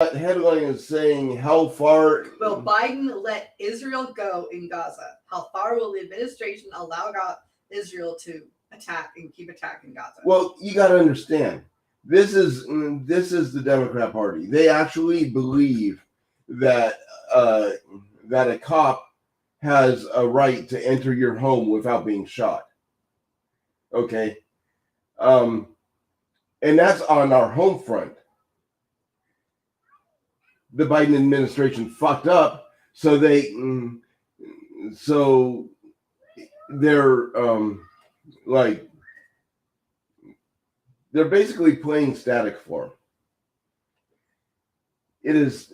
That headline is saying how far will Biden let Israel go in Gaza? How far will the administration allow Israel to attack and keep attacking Gaza? Well, you got to understand. This is the Democrat Party. They actually believe that that a cop has a right to enter your home without being shot. Okay, and that's on our home front. The Biden administration fucked up, so they're like they're basically playing static form. It is.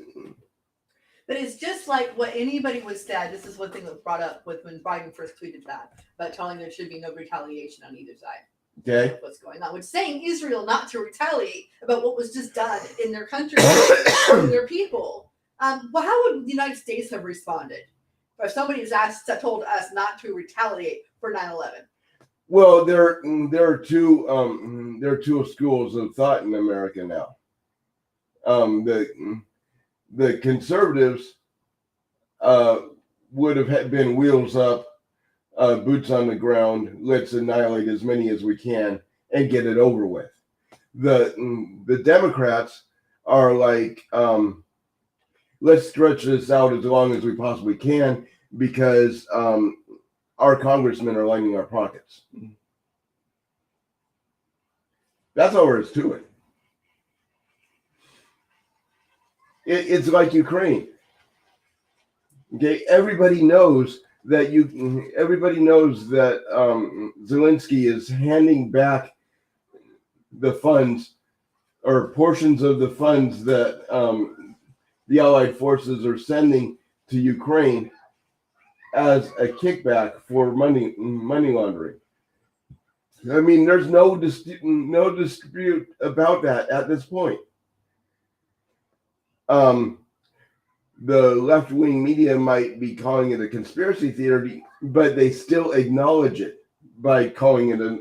But it's just like what anybody would say. This is one thing that was brought up with when Biden first tweeted that, about telling there should be no retaliation on either side. Okay. What's going on? With saying Israel not to retaliate about what was just done in their country to their people. Well, how would the United States have responded if somebody was told us not to retaliate for 9/11? Well, there are two schools of thought in America now. The conservatives would have been wheels up, boots on the ground. Let's annihilate as many as we can and get it over with. The Democrats are like, let's stretch this out as long as we possibly can because our congressmen are lining our pockets. That's all there is to it. It's like Ukraine. Okay, everybody knows that Zelensky is handing back the funds or portions of the funds that the Allied forces are sending to Ukraine as a kickback for money laundering. I mean, there's no dispute about that at this point. The left-wing media might be calling it a conspiracy theory, but they still acknowledge it by calling it a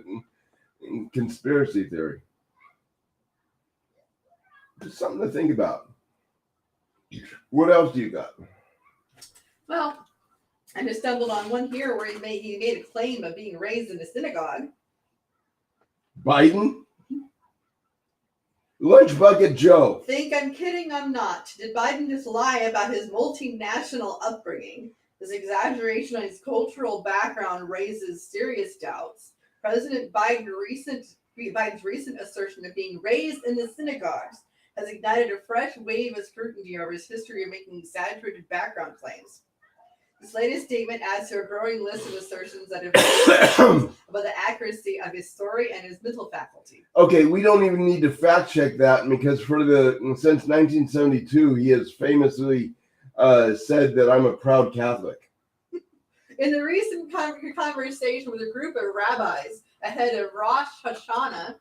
conspiracy theory. Just something to think about. What else do you got? Well, I just stumbled on one here where he made a claim of being raised in a synagogue. Biden? Lunch Bucket Joe. Think I'm kidding? I'm not. Did Biden just lie about his multinational upbringing? His exaggeration on his cultural background raises serious doubts. President Biden's recent assertion of being raised in the synagogues has ignited a fresh wave of scrutiny over his history of making exaggerated background claims. This latest statement adds to a growing list of assertions that have about the accuracy of his story and his mental faculty. Okay, we don't even need to fact check that because since 1972, he has famously said that I'm a proud Catholic. In the recent conversation with a group of rabbis ahead of Rosh Hashanah,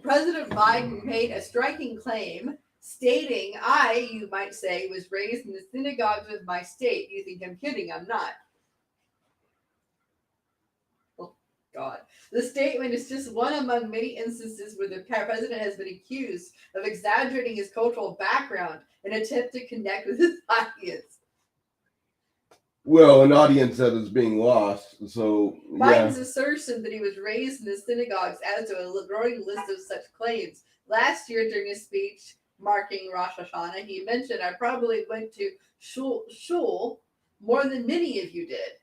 President Biden made a striking claim stating, you might say, was raised in the synagogues of my state. You think I'm kidding? I'm not. Oh, God. The statement is just one among many instances where the president has been accused of exaggerating his cultural background in an attempt to connect with his audience. Well, an audience that is being lost, so Biden's assertion that he was raised in the synagogues adds to a growing list of such claims. Last year, during his speech marking Rosh Hashanah, he mentioned, I probably went to shul more than many of you did.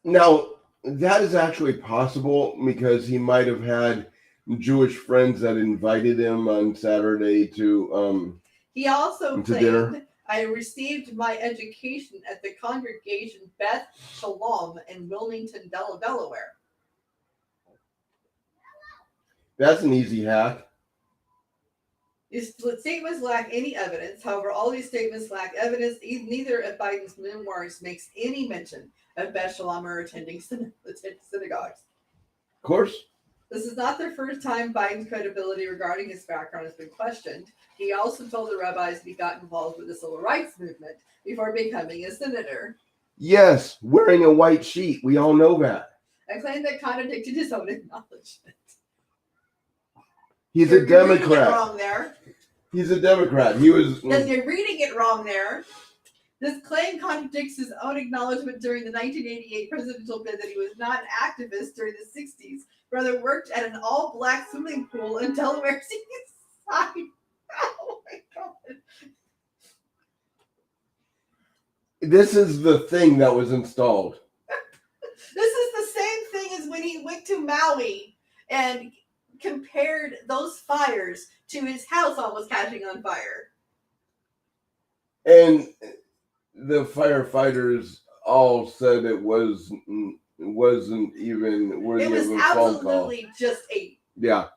Now, that is actually possible because he might have had Jewish friends that invited him on Saturday to he also to claimed, dinner. I received my education at the congregation Beth Shalom in Wilmington, Delaware. That's an easy hack. His statements lack any evidence. However, all these statements lack evidence. Neither of Biden's memoirs makes any mention of Beth Shalom or attending synagogues. Of course. This is not the first time Biden's credibility regarding his background has been questioned. He also told the rabbis that he got involved with the civil rights movement before becoming a senator. Yes, wearing a white sheet. We all know that. A claim that contradicted his own acknowledgement. He's You're a reading it Democrat. wrong there. He's a Democrat. He was. Because you're reading it wrong there. This claim contradicts his own acknowledgement during the 1988 presidential bid that he was not an activist during the 60s, rather worked at an all-black swimming pool in Delaware Seaside. Oh my god. This is the thing that was installed. This is the same thing as when he went to Maui and compared those fires to his house almost catching on fire. And the firefighters all said it wasn't even worthy It was of a phone call. absolutely just a... Yeah.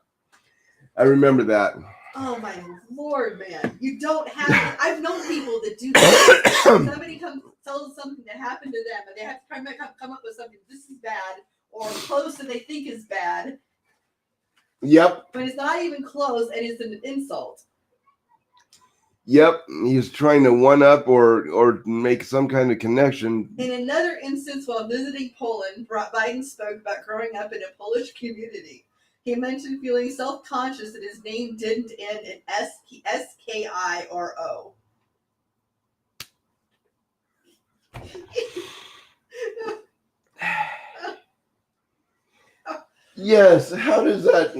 I remember that. Oh my lord, man. You don't have... I've known people that do that. Somebody tells them something that happened to them and they have to come up with something, this is bad, or close that they think is bad. Yep. But it's not even close and it's an insult. Yep. He's trying to one up or make some kind of connection. In another instance, while visiting Poland, Biden spoke about growing up in a Polish community. He mentioned feeling self-conscious that his name didn't end in S-K-I or O. Yes. How does that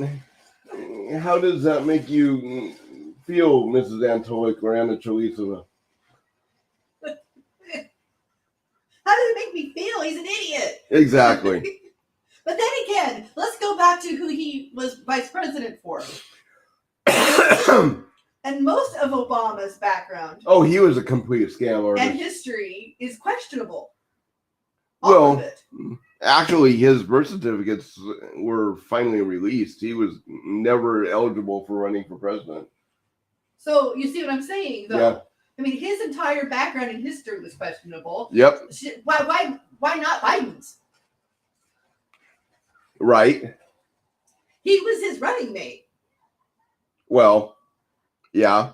make you feel, Mrs. Antolik or Anna Chalisova? How does it make me feel? He's an idiot. Exactly. But then again, let's go back to who he was vice president for. And most of Obama's background He was a complete scam artist. and history is questionable. Well, All of it. Actually, his birth certificates were finally released. He was never eligible for running for president. So you see what I'm saying, though? Yeah. I mean, his entire background in history was questionable. Yep. Why not Biden's? Right. He was his running mate. Well, yeah.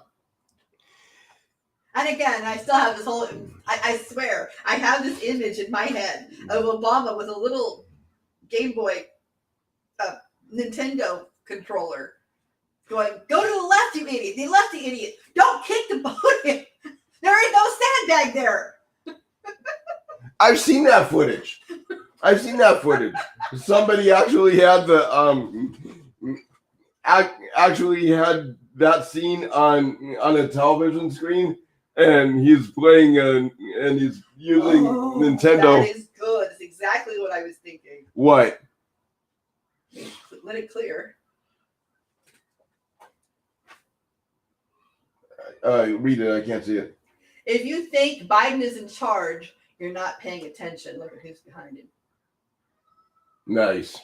And again, I still have this whole, I swear, I have this image in my head of Obama with a little Game Boy Nintendo controller going, go to the left, you idiot. The left, you idiot. Don't kick the podium. There is no sandbag there. I've seen that footage. Somebody actually had actually had that scene on a television screen, and he's playing and he's using Nintendo. That is good. That's exactly what I was thinking. What? Let it clear. Read it. I can't see it. If you think Biden is in charge, you're not paying attention. Look at who's behind him. Nice.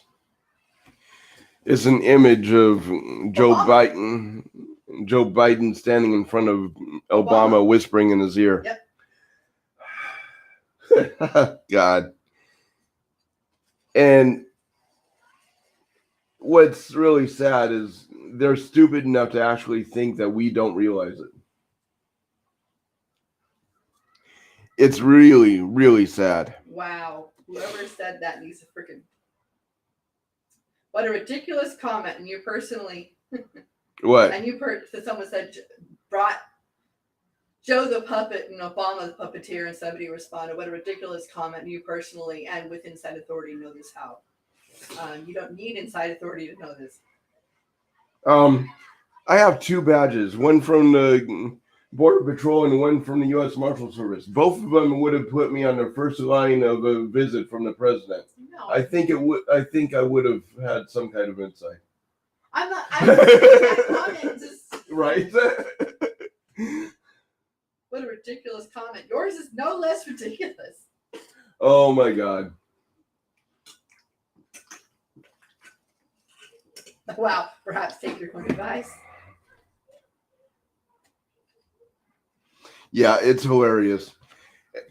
It's an image of Joe Obama. Biden standing in front of Obama whispering in his ear. Yep. God. And what's really sad is they're stupid enough to actually think that we don't realize it. It's really, really sad. Wow. Whoever said that needs to freaking... What a ridiculous comment. And you personally... What? And someone said, brought Joe the puppet and Obama the puppeteer, and somebody responded, what a ridiculous comment. And you personally and with inside authority know this how. You don't need inside authority to know this. I have 2 badges, one from the Border Patrol and one from the U.S. Marshal Service. Both of them would have put me on the first line of a visit from the president. No. I think I would have had some kind of insight. I'm not that comment just Right? what a ridiculous comment. Yours is no less ridiculous. Oh my God. Wow, perhaps take your own advice. Yeah, it's hilarious.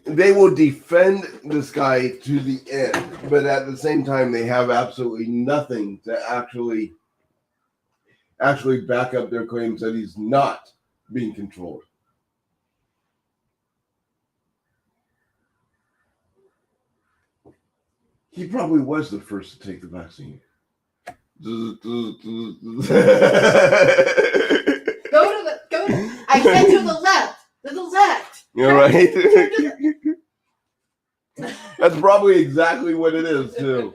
They will defend this guy to the end, but at the same time, they have absolutely nothing to actually back up their claims that he's not being controlled. He probably was the first to take the vaccine. I said to the left. To the left. You're right. That's probably exactly what it is too.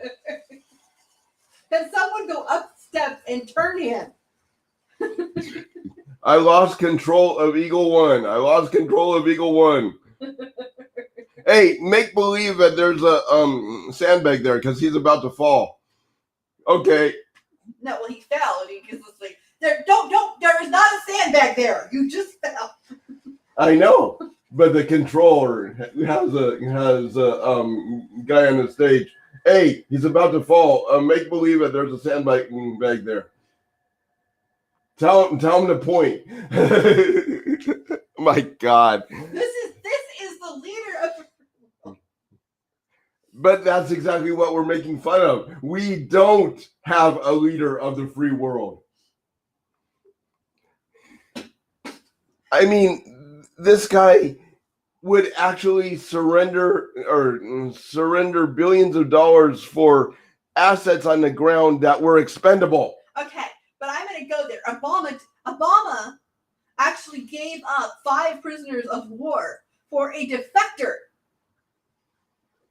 Can someone go up steps and turn him? I lost control of Eagle One. Hey, make believe that there's a sandbag there because he's about to fall. Okay. No, well, he fell, and he was like, there is not a sandbag there. You just fell. I know, but the controller has a guy on the stage. Hey, he's about to fall. Make believe that there's a sandbag there. Tell him to point. My God. This is the leader of. But that's exactly what we're making fun of. We don't have a leader of the free world. I mean, this guy would actually surrender billions of dollars for assets on the ground that were expendable. Okay, but I'm going to go there. Obama actually gave up 5 prisoners of war for a defector.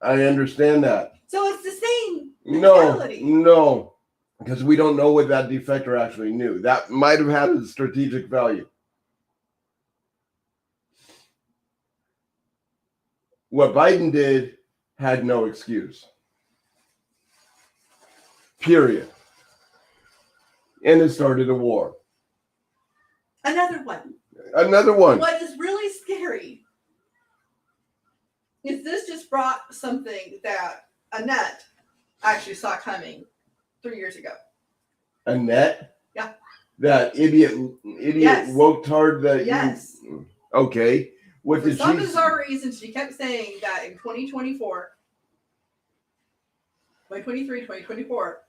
I understand that. So it's the same mentality. No, because we don't know what that defector actually knew. That might have had a strategic value. What Biden did had no excuse. Period. And it started a war. Another one. What is really scary is this just brought something that Annette actually saw coming 3 years ago. Annette? Yeah. That idiot yes. woke-tard that yes. You... Okay. What For did some she... bizarre reason, she kept saying that in 2024, 2023, 2024,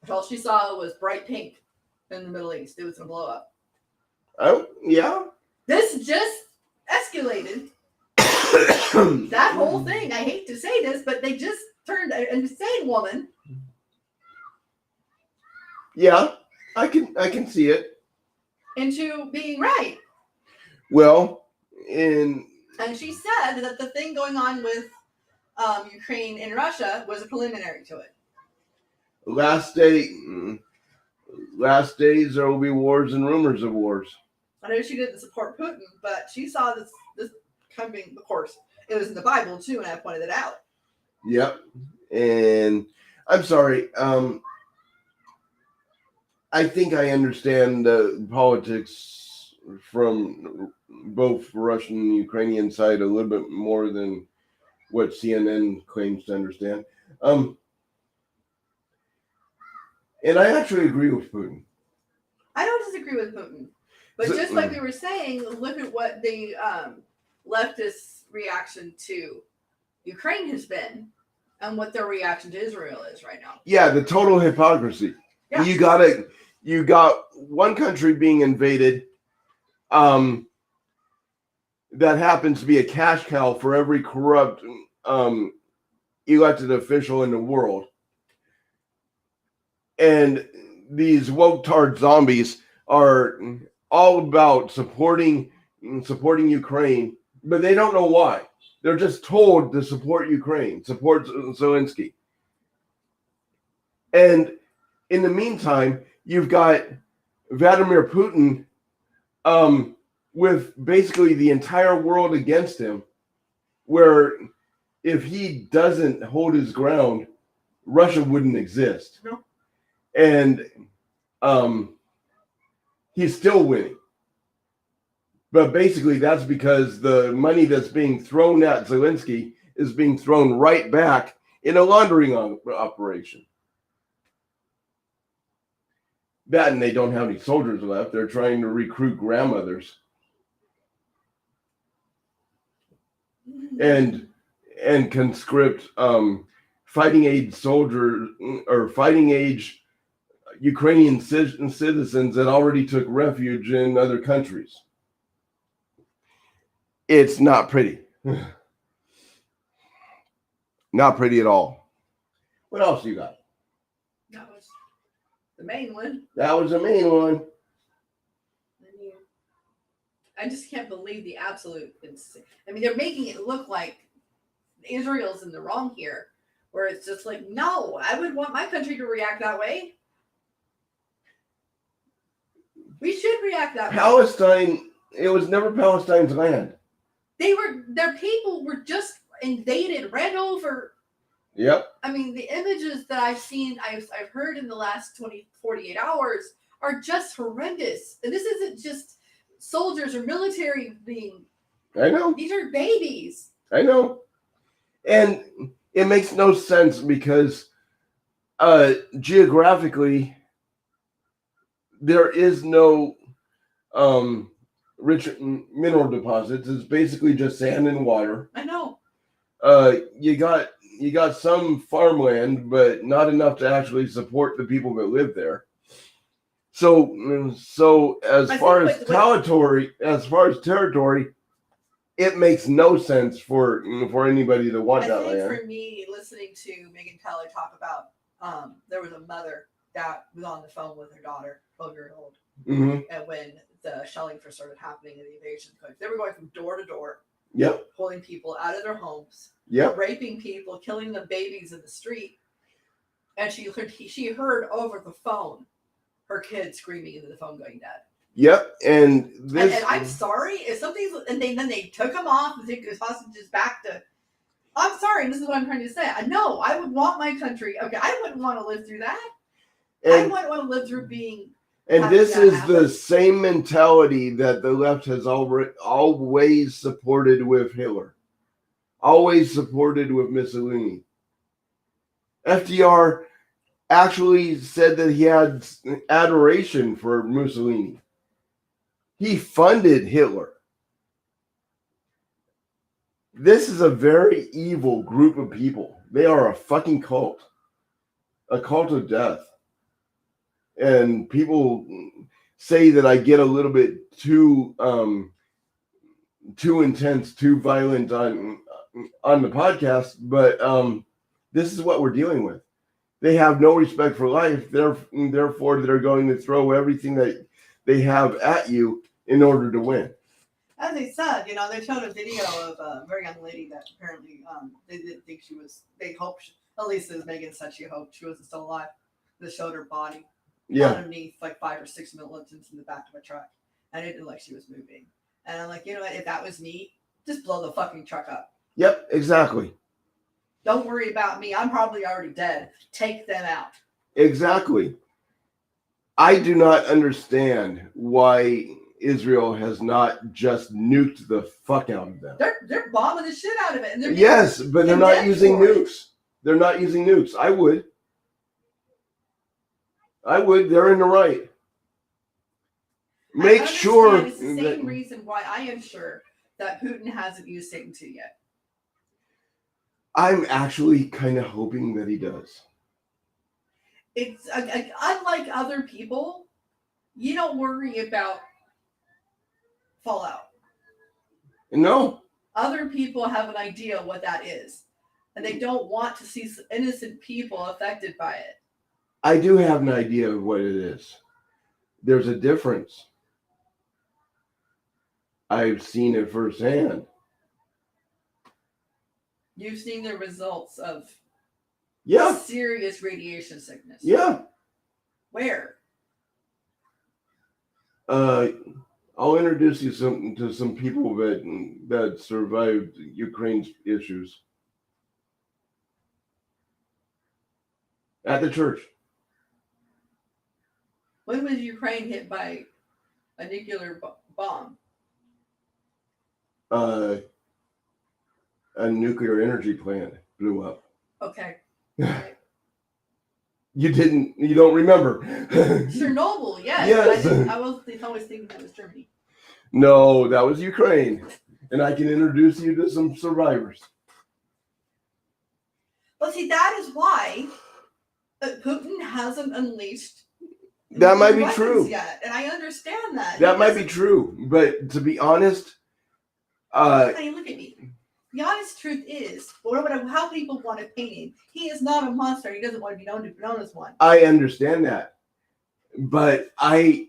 all she saw was bright pink in the Middle East. It was going to blow up. Oh, yeah? This just escalated. That whole thing, I hate to say this, but they just turned an insane woman. Yeah, I can see it. Into being right. Well, and she said that the thing going on with Ukraine and Russia was a preliminary to it. Last days there will be wars and rumors of wars. I know she didn't support Putin, but she saw this coming. Of course, it was in the Bible too, and I pointed it out. Yep, and I'm sorry. I think I understand the politics from both Russian and Ukrainian side a little bit more than what CNN claims to understand. And I actually agree with Putin. I don't disagree with Putin. But just like we were saying, look at what the leftist reaction to Ukraine has been and what their reaction to Israel is right now. Yeah, the total hypocrisy. Yeah. You got one country being invaded that happens to be a cash cow for every corrupt elected official in the world. And these woke-tard zombies are all about supporting Ukraine, but they don't know why. They're just told to support Ukraine, support Zelensky. And in the meantime, you've got Vladimir Putin with basically the entire world against him, where if he doesn't hold his ground, Russia wouldn't exist. No. And he's still winning. But basically, that's because the money that's being thrown at Zelensky is being thrown right back in a laundering operation. That, and they don't have any soldiers left. They're trying to recruit grandmothers. And conscript fighting age soldiers or fighting age Ukrainian citizens that already took refuge in other countries. It's not pretty. Not pretty at all. What else you got? The main one. That was the main one. I just can't believe the absolute. I mean, they're making it look like Israel's in the wrong here, where it's just like, no, I would want my country to react that way. We should react that way. Palestine, it was never Palestine's land. Their people were just invaded, ran over. Yep. I mean, the images that I've seen, I've heard in the last 48 hours are just horrendous. And this isn't just soldiers or military being. I know. These are babies. I know. And it makes no sense because geographically, there is no rich mineral deposits. It's basically just sand and water. I know. You got some farmland, but not enough to actually support the people that live there. So as far as territory, it makes no sense for anybody to want that land. For me, listening to Megan Kelly talk about, there was a mother that was on the phone with her daughter, 12-year-old, and when the shelling first started happening in the invasion, they were going from door to door, pulling people out of their homes, raping people, killing the babies in the street, and she heard over the phone her kid screaming into the phone, going dead. Yep, and I'm sorry if something's, and then they took him off and took his hostages back to. I'm sorry, and this is what I'm trying to say. I know I would want my country. Okay, I wouldn't want to live through that. I wouldn't want to live through being. And this is the same mentality that the left has always supported with Hitler, always supported with Mussolini. FDR actually said that he had adoration for Mussolini. He funded Hitler. This is a very evil group of people. They are a fucking cult. A cult of death. And people say that I get a little bit too intense, too violent on the podcast, but this is what we're dealing with. They have no respect for life. Therefore, they're going to throw everything that they have at you in order to win. As they said, they showed a video of a very young lady that apparently they didn't think she was. They hoped, at least as Megan said, she hoped she was still alive. They showed her body underneath like 5 or 6 militants in the back of a truck, and it didn't look like she was moving. And I'm like, you know what? If that was me, just blow the fucking truck up. Yep, exactly. Don't worry about me. I'm probably already dead. Take them out. Exactly. I do not understand why Israel has not just nuked the fuck out of them. They're bombing the shit out of it. And yes, but they're not using nukes. They're not using nukes. I would. They're in the right. Make sure. It's the same reason why I am sure that Putin hasn't used Satan 2 yet. I'm actually kind of hoping that he does. It's unlike other people, you don't worry about fallout. No. Other people have an idea what that is, and they don't want to see innocent people affected by it. I do have an idea of what it is. There's a difference. I've seen it firsthand. You've seen the results of serious radiation sickness. Yeah. Where? I'll introduce you to some people that survived Ukraine's issues. At the church. When was Ukraine hit by a nuclear bomb? A nuclear energy plant blew up. Okay. You don't remember. Chernobyl, yes. Yes. I was always thinking that was Germany. No, that was Ukraine. And I can introduce you to some survivors. But see, that is why Putin hasn't unleashed. That might be true. Yet, and I understand that. That might be true, but to be honest, hey, look at me. The honest truth is, how people want to paint him, he is not a monster. He doesn't want to be known as one. I understand that, but I've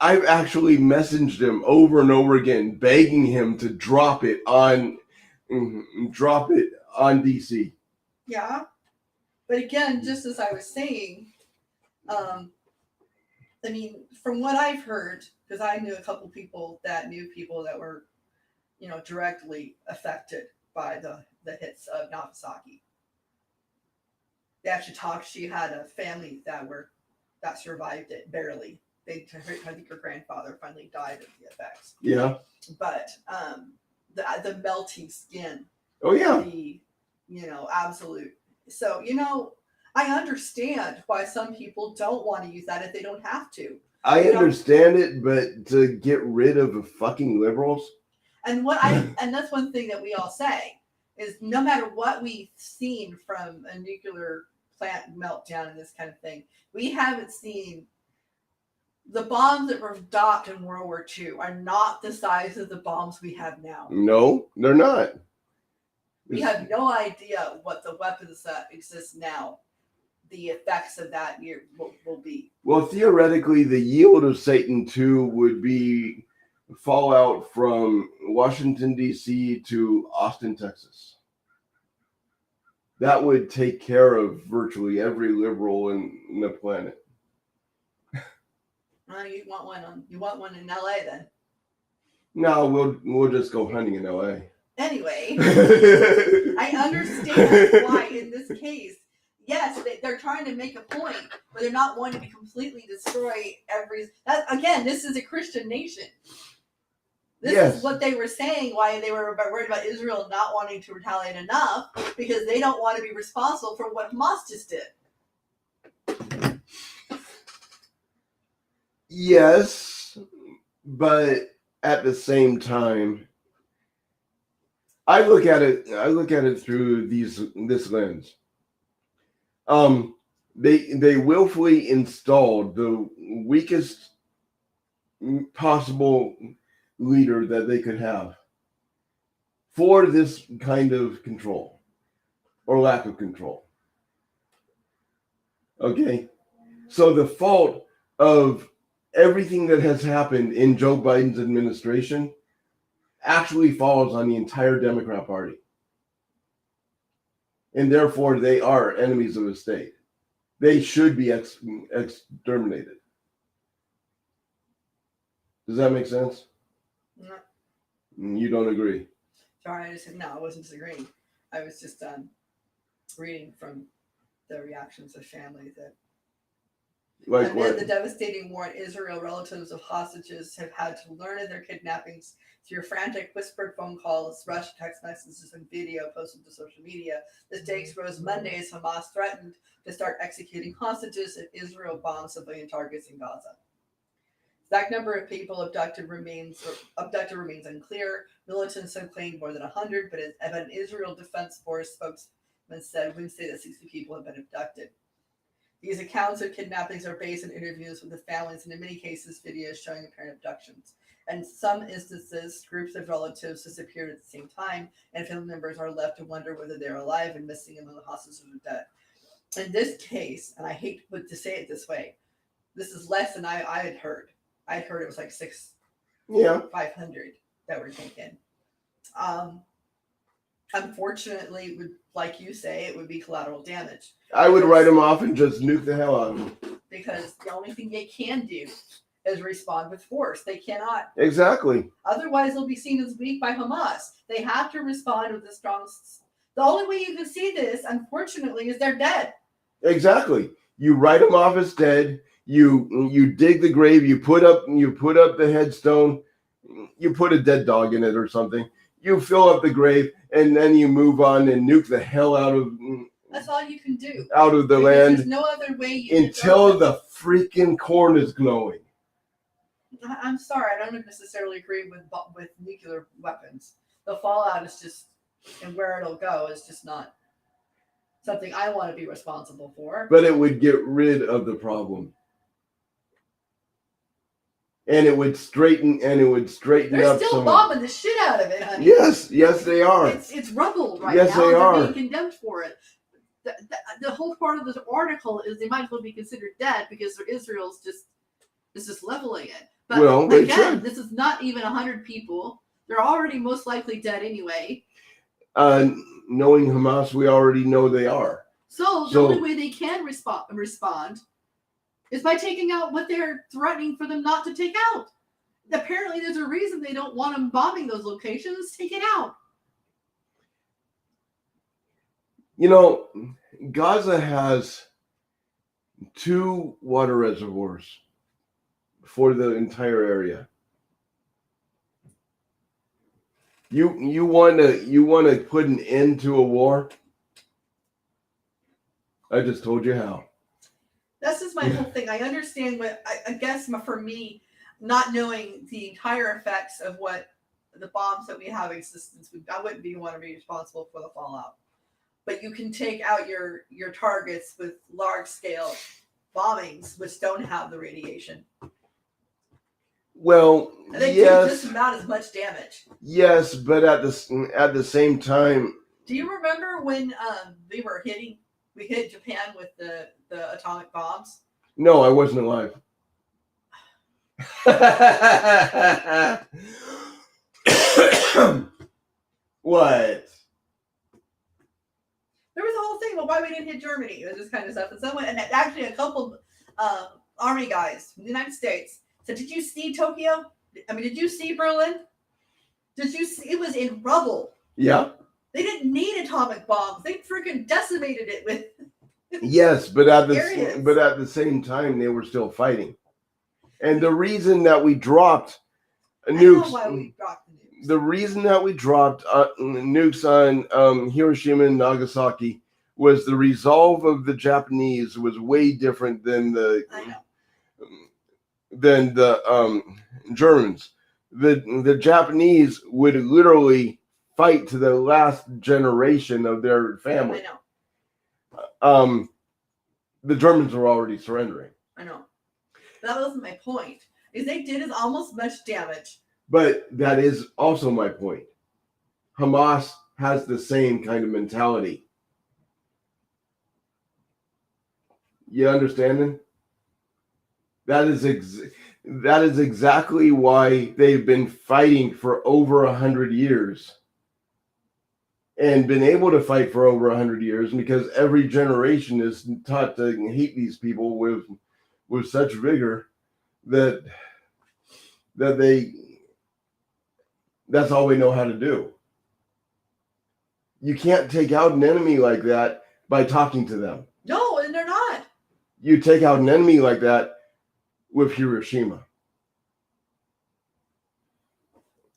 actually messaged him over and over again, begging him to drop it on DC. Yeah. But again, just as I was saying, I mean, from what I've heard, because I knew a couple people that were, directly affected by the hits of Nagasaki. They actually talked. She had a family that survived it barely. I think her grandfather finally died of the effects. Yeah. But the melting skin. Oh yeah. The absolute. So I understand why some people don't want to use that if they don't have to. I understand it, but to get rid of the fucking liberals. And and that's one thing that we all say is no matter what we've seen from a nuclear plant meltdown and this kind of thing, we haven't seen the bombs that were dropped in World War II are not the size of the bombs we have now. No, they're not. We have no idea what the weapons that exist now, the effects of that year will be. Well, theoretically, the yield of Satan 2 would be fallout from Washington, D.C. to Austin, Texas. That would take care of virtually every liberal in the planet. You want one in LA then? No, we'll just go hunting in LA. Anyway, I understand why in this case, yes, they're trying to make a point, but they're not wanting to completely destroy this is a Christian nation. This is what they were saying, why they were worried about Israel not wanting to retaliate enough, because they don't want to be responsible for what Hamas just did. Yes, but at the same time, I look at it through this lens. They willfully installed the weakest possible leader that they could have for this kind of control or lack of control. Okay, so the fault of everything that has happened in Joe Biden's administration actually falls on the entire Democrat Party. And therefore, they are enemies of the state. They should be exterminated. Does that make sense? No. You don't agree? Sorry, I just said no. I wasn't disagreeing. I was just reading from the reactions of family that. Like amid the devastating war in Israel, relatives of hostages have had to learn of their kidnappings through frantic whispered phone calls, rushed text messages, and video posted to social media. The stakes rose Monday as Hamas threatened to start executing hostages if Israel bombs civilian targets in Gaza. The exact number of people abducted remains unclear. Militants have claimed more than 100, but an Israel Defense Force spokesman said Wednesday that 60 people have been abducted. These accounts of kidnappings are based on interviews with the families and in many cases videos showing apparent abductions. In some instances, groups of relatives disappeared at the same time, and family members are left to wonder whether they're alive and missing among the hostages or dead. In this case, and I hate to say it this way, this is less than I had heard. I had heard it was like 500 that were taken. Unfortunately, like you say, it would be collateral damage. I would write them off and just nuke the hell out of them. Because the only thing they can do is respond with force. They cannot. Exactly. Otherwise, they'll be seen as weak by Hamas. They have to respond with a strong. The only way you can see this, unfortunately, is they're dead. Exactly. You write them off as dead. You dig the grave. You put up the headstone. You put a dead dog in it or something. You fill up the grave, and then you move on and nuke the hell out of. That's all you can do. Out of the land. There's no other way until the freaking corn is glowing. I'm sorry, I don't necessarily agree with nuclear weapons. The fallout is just, and where it'll go is just not something I want to be responsible for. But it would get rid of the problem. And it would straighten They're up. They're still bombing the shit out of it, honey. Yes, they are. It's rubble right now. Yes, they are. They're being condemned for it. the whole part of the article is they might as well be considered dead because Israel's just leveling it. But Well, they again, should. this is not even 100 people. They're already most likely dead anyway. Knowing Hamas, we already know they are. So the only way they can respond is by taking out what they're threatening for them not to take out. Apparently, there's a reason they don't want them bombing those locations. Take it out. You know, Gaza has 2 water reservoirs for the entire area. You want to put an end to a war? I just told you how. That's just my whole thing. I understand what I guess for me, not knowing the entire effects of what the bombs that we have in existence, I wouldn't want to be responsible for the fallout. But you can take out your targets with large scale bombings, which don't have the radiation. Well, and they yes, do just about as much damage. Yes, but at the same time. Do you remember when we hit Japan with the atomic bombs? No, I wasn't alive. What? There was a whole thing about why we didn't hit Germany. It was this kind of stuff. And actually a couple army guys from the United States said, "Did you see Tokyo? I mean, did you see Berlin? Did you see? It was in rubble." Yeah. They didn't need atomic bombs. They freaking decimated it with. Yes, but at the same time, they were still fighting. And the reason that we dropped nukes. I know why we dropped the nukes. The reason that we dropped nukes on Hiroshima and Nagasaki was the resolve of the Japanese was way different than the Germans. The Japanese would literally fight to the last generation of their family. I know. The Germans were already surrendering. I know. That wasn't my point. Is they did almost much damage. But that is also my point. Hamas has the same kind of mentality. You understanding? That is exactly why they've been fighting for over 100 years. And been able to fight for over 100 years because every generation is taught to hate these people with such vigor that that's all we know how to do. You can't take out an enemy like that by talking to them. No, and they're not. You take out an enemy like that with Hiroshima.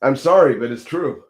I'm sorry, but it's true.